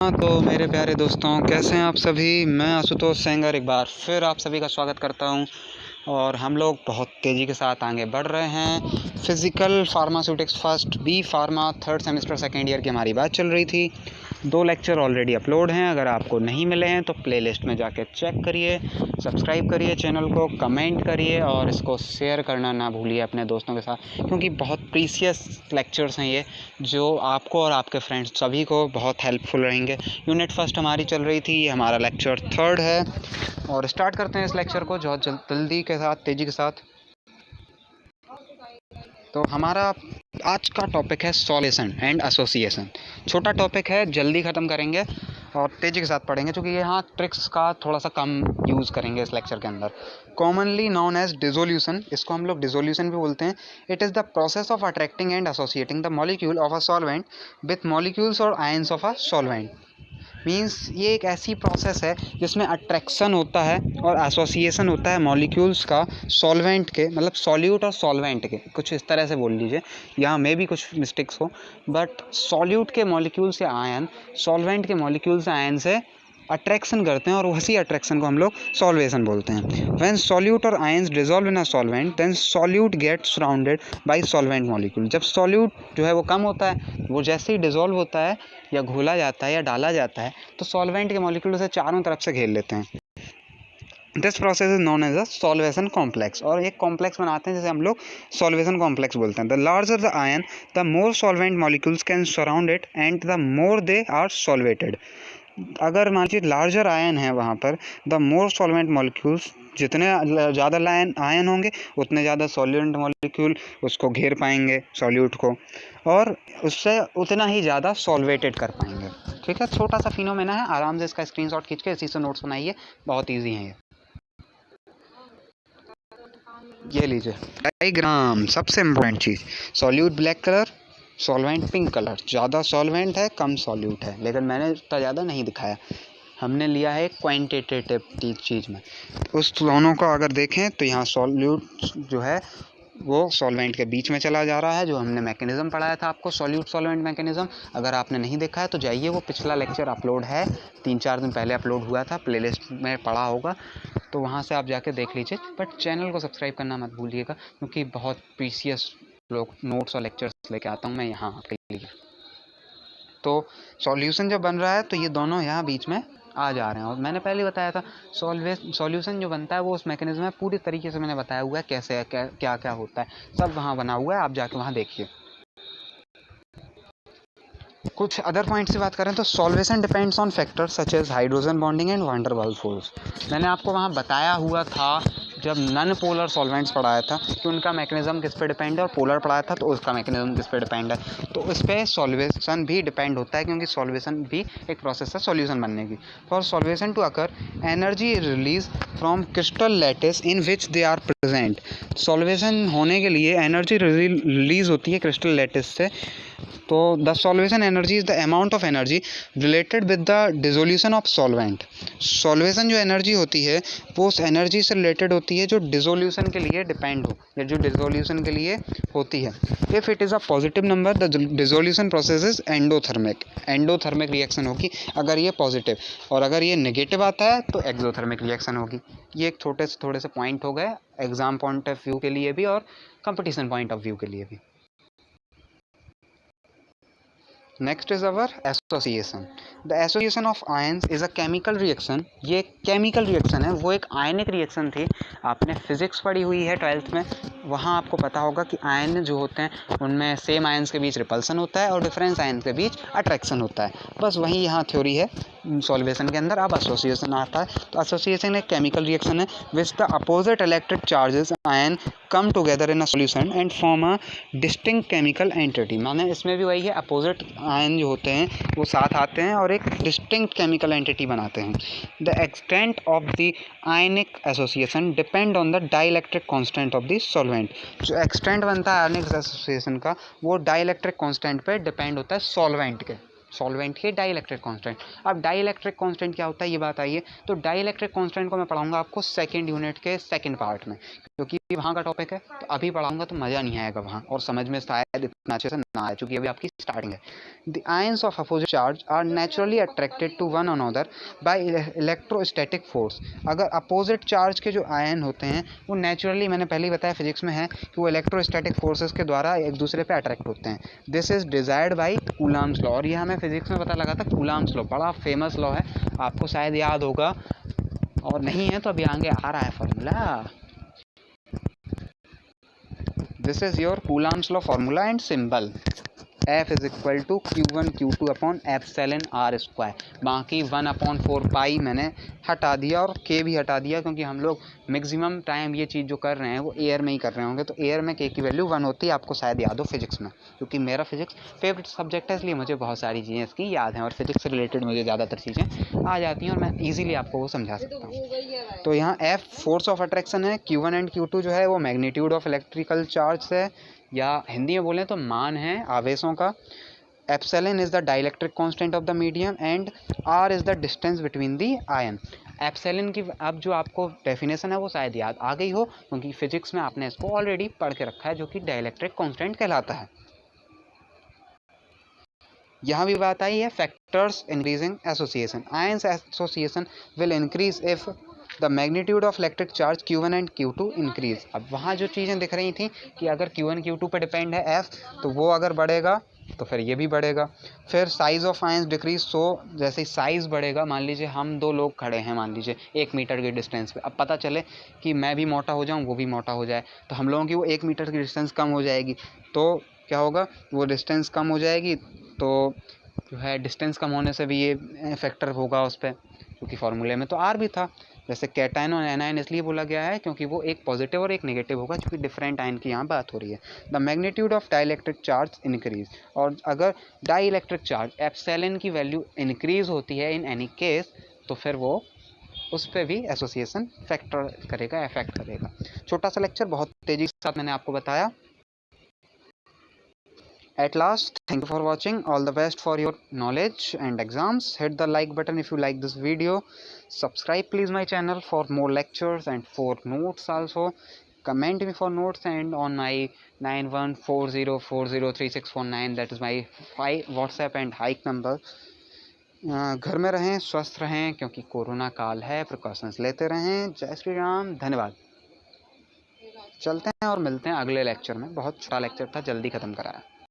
हाँ, तो मेरे प्यारे दोस्तों, कैसे हैं आप सभी। मैं आशुतोष सेंगर एक बार फिर आप सभी का स्वागत करता हूं। और हम लोग बहुत तेज़ी के साथ आगे बढ़ रहे हैं। Physical pharmaceutics first B pharma third semester second year की हमारी बात चल रही थी। 2 लेक्चर ऑलरेडी अपलोड हैं। अगर आपको नहीं मिले हैं तो प्लेलिस्ट में जाके चेक करिए, सब्सक्राइब करिए चैनल को, कमेंट करिए और इसको शेयर करना ना भूलिए अपने दोस्तों के साथ, क्योंकि बहुत प्रीसियस लेक्चर्स हैं ये, जो आपको और आपके फ्रेंड्स सभी को बहुत हेल्पफुल रहेंगे। यूनिट फर्स्ट हमारी चल रही थी, ये हमारा लेक्चर थर्ड है और स्टार्ट करते हैं इस लेक्चर को बहुत जल्दी के साथ, तेज़ी के साथ। तो हमारा आज का टॉपिक है सॉल्यूशन एंड एसोसिएशन। छोटा टॉपिक है, जल्दी ख़त्म करेंगे और तेज़ी के साथ पढ़ेंगे, क्योंकि यहाँ ट्रिक्स का थोड़ा सा कम यूज़ करेंगे इस लेक्चर के अंदर। कॉमनली नोन एज डिसोल्यूशन, इसको हम लोग डिसोल्यूशन भी बोलते हैं। It is the process of attracting and associating the molecule of a solvent with molecules और ions of a solvent. Means ये एक ऐसी प्रोसेस है जिसमें अट्रैक्शन होता है और एसोसिएशन होता है मॉलिक्यूल्स का सॉल्वेंट के, मतलब सॉल्यूट और सॉल्वेंट के, कुछ इस तरह से बोल लीजिए। यहाँ में भी कुछ मिस्टेक्स हो, बट सॉल्यूट के मॉलिक्यूल से आयन सॉल्वेंट के मॉलिक्यूल से आयन से अट्रैक्शन करते हैं और उसी अट्रैक्शन को हम लोग सॉल्वेशन बोलते हैं। व्हेन सॉल्यूट और ions dissolve in a solvent then solute get surrounded by solvent molecule. जब सॉल्यूट जो है वो कम होता है, वो जैसे ही डिजॉल्व होता है या घोला जाता है या डाला जाता है, तो सॉल्वेंट के मॉलिक्यूल उसे चारों तरफ से घेर लेते हैं। This process is known as a solvation complex, और एक कॉम्प्लेक्स बनाते हैं जिसे हम लोग सॉल्वेशन कॉम्प्लेक्स बोलते हैं। The larger the ion the more solvent molecules can surround it and the more they are solvated. अगर मान लीजिए लार्जर आयन है वहाँ पर, द मोर सॉल्वेंट मॉलिक्यूल्स, जितने ज़्यादा आयन होंगे उतने ज़्यादा सॉल्वेंट मॉलिक्यूल उसको घेर पाएंगे सॉल्यूट को, और उससे उतना ही ज़्यादा सॉल्वेटेड कर पाएंगे। ठीक है, छोटा सा फिनोमेना है, आराम से इसका स्क्रीनशॉट खींच के इसी से नोट्स बनाइए, बहुत ईजी है ये लीजिए डायग्राम। सबसे इम्पोर्टेंट चीज़, solute black colour, solvent pink colour. ज़्यादा सॉल्वेंट है, कम सॉल्यूट है, लेकिन मैंने इतना ज़्यादा नहीं दिखाया, हमने लिया है क्वांटिटेटिव चीज़ में। उस दोनों को अगर देखें तो यहाँ सॉल्यूट जो है वो सॉल्वेंट के बीच में चला जा रहा है, जो हमने मैकेनिज़्म पढ़ाया था आपको, सॉल्यूट सॉल्वेंट मैकेनिज़्म। अगर आपने नहीं देखा है तो जाइए, वो पिछला लेक्चर अपलोड है, 3-4 दिन पहले अपलोड हुआ था, प्लेलिस्ट में पड़ा होगा, तो वहाँ से आप जाके देख लीजिए। बट चैनल को सब्सक्राइब करना मत भूलिएगा, क्योंकि बहुत प्रीसियस लोग नोट्स और लेक्चर्स लेके आता हूँ मैं यहाँ आपके लिए। तो सॉल्यूशन जब बन रहा है तो ये दोनों यहाँ बीच में आ जा रहे हैं, और मैंने पहले बताया था सॉल्यूशन जो बनता है वो उस मैकेनिज्म में पूरी तरीके से मैंने बताया हुआ है, कैसे है, क्या क्या होता है, सब वहाँ बना हुआ है, आप जाके वहाँ देखिए। कुछ अदर पॉइंट से बात करें तो solvation depends on factors such as hydrogen bonding and van der Waals force. मैंने आपको वहाँ बताया हुआ था जब नॉन पोलर सॉल्वेंट्स पढ़ाया था कि उनका मैकेनिज्म किस पे डिपेंड है, और पोलर पढ़ाया था तो उसका मैकेनिज्म किस पे डिपेंड है। तो इस पर सॉल्वेशन भी डिपेंड होता है, क्योंकि सॉल्वेशन भी एक प्रोसेस है सॉल्यूशन बनने की। For solvation to occur energy release from crystal lattice in which they are present. Solvation होने के लिए एनर्जी रिलीज होती है क्रिस्टल लैटिस से। तो the solvation energy is the amount of energy related with the dissolution of solvent. Solvation जो energy होती है वो उस एनर्जी से रिलेटेड होती है जो डिसोल्यूशन के लिए डिपेंड हो, या जो डिसोल्यूशन के लिए होती है। If it is a positive number the dissolution process is endothermic reaction होगी अगर ये पॉजिटिव, और अगर ये नेगेटिव आता है तो एक्सोथर्मिक रिएक्शन होगी। ये एक थोड़े से पॉइंट हो गए एग्जाम पॉइंट ऑफ व्यू के लिए भी और कंपटीशन पॉइंट ऑफ व्यू के लिए भी। Next is our association. The association of ions is a chemical reaction. ये एक केमिकल रिएक्शन है, वो एक आयनिक रिएक्शन थी। आपने फिजिक्स पढ़ी हुई है 12th में, वहाँ आपको पता होगा कि आयन जो होते हैं उनमें सेम आयंस के बीच रिपल्सन होता है और डिफरेंस आयंस के बीच अट्रैक्शन होता है। बस वही यहाँ थ्योरी है सॉल्वेशन के अंदर। अब एसोसिएशन आता है, तो एसोसिएशन एक केमिकल रिएक्शन है which the opposite electric charges ion come together in a solution and form a distinct chemical entity. माने इसमें भी वही है, अपोजिट आयन जो होते हैं वो साथ आते हैं और एक डिस्टिंक्ट केमिकल एंटिटी बनाते हैं। The extent of the ionic association depend on the dielectric constant of the solvent. जो एक्सटेंट बनता है आयनिक एसोसिएशन का वो डाइलेक्ट्रिक कांस्टेंट पे डिपेंड होता है सॉल्वेंट के डाइलेक्ट्रिक कांस्टेंट। अब डाइलेक्ट्रिक कांस्टेंट क्या होता है ये बात आई है, तो डाइलेक्ट्रिक कांस्टेंट को मैं पढ़ाऊंगा आपको सेकंड यूनिट के सेकंड पार्ट में, क्योंकि क्योंकि वहाँ का टॉपिक है, तो अभी पढ़ाऊंगा तो मज़ा नहीं आएगा वहाँ, और समझ में शायद इतना अच्छे से ना आए, क्योंकि अभी आपकी स्टार्टिंग है। The ions of opposite charge are naturally attracted to one another by electrostatic force. अगर अपोजिट चार्ज के जो आयन होते हैं वो नेचुरली, मैंने पहले ही बताया फिजिक्स में है कि वो इलेक्ट्रोस्टैटिक फोर्सेस के द्वारा एक दूसरे पे अट्रैक्ट होते हैं। This is desired by Coulomb's law, और ये हमें फिजिक्स में पता लगा था, कूलम्ब्स लॉ बड़ा फेमस लॉ है, आपको शायद याद होगा, और नहीं है तो अभी आगे आ रहा है formula. This is your Coulomb's law formula and symbol, F is equal to Q1 Q2 upon epsilon R square. बाकी 1/4 पाई मैंने हटा दिया, और K भी हटा दिया, क्योंकि हम लोग मैक्सिमम टाइम ये चीज़ जो कर रहे हैं वो एयर में ही कर रहे होंगे, तो एयर में K की वैल्यू 1 होती है, आपको शायद याद हो फिजिक्स में, क्योंकि मेरा फिजिक्स फेवरेट सब्जेक्ट है, इसलिए मुझे बहुत सारी चीज़ें इसकी याद हैं, और फिजिक्स से रिलेटेड मुझे ज़्यादातर चीज़ें आ जाती हैं, और मैं ईजिली आपको वो समझा सकता हूँ। तो यहाँ F फोर्स ऑफ अट्रैक्शन है, Q1 एंड Q2 जो है वो मैग्नीट्यूड ऑफ इलेक्ट्रिकल चार्ज है, या हिंदी में बोलें तो मान है आवेशों का। Epsilon is the dielectric constant of the medium and R is the distance between the ion. Epsilon की अब जो आपको डेफिनेशन है वो शायद याद आ गई हो, क्योंकि फिजिक्स में आपने इसको ऑलरेडी पढ़ के रखा है, जो कि डाइलेक्ट्रिक कांस्टेंट कहलाता है। यहाँ भी बात आई है factors increasing association. Ions association will increase if the magnitude of electric charge Q1 and Q2 increase. अब वहाँ जो चीज़ें दिख रही थी कि अगर Q1 Q2 पे डिपेंड है F, तो वो अगर बढ़ेगा तो फिर ये भी बढ़ेगा। फिर साइज ऑफ आयंस डिक्रीज, सो जैसे साइज़ बढ़ेगा, मान लीजिए हम दो लोग खड़े हैं, मान लीजिए 1 मीटर के डिस्टेंस पे, अब पता चले कि मैं भी मोटा हो जाऊँ, वो भी मोटा हो जाए, तो हम लोगों की वो 1 मीटर की डिस्टेंस कम हो जाएगी, तो क्या होगा, वो डिस्टेंस कम हो जाएगी, तो जो है डिस्टेंस कम होने से भी ये फैक्टर होगा उस पर, क्योंकि फार्मूले में तो आर भी था। जैसे कैटायन और एनायन इसलिए बोला गया है क्योंकि वो एक पॉजिटिव और एक नेगेटिव होगा, क्योंकि डिफरेंट आयन की यहाँ बात हो रही है। The magnitude of dielectric charge increase, और अगर डाइलेक्ट्रिक चार्ज एप्सिलॉन की वैल्यू इंक्रीज होती है इन एनी केस, तो फिर वो उस पर भी एसोसिएशन फैक्टर करेगा, इफेक्ट करेगा। छोटा सा लेक्चर बहुत तेजी के साथ मैंने आपको बताया। At last, thank you for watching. All the best for your knowledge and exams. Hit the like button if you like this video. Subscribe please my channel for more lectures and for notes also. Comment me for notes, and on my 9140403649, that is my WhatsApp and hike number. घर में रहें, स्वस्थ रहें, क्योंकि corona काल है, precautions लेते रहें। जय श्री राम, धन्यवाद। चलते हैं और मिलते हैं अगले लेक्चर में। बहुत छोटा लेक्चर था, जल्दी ख़त्म कराया।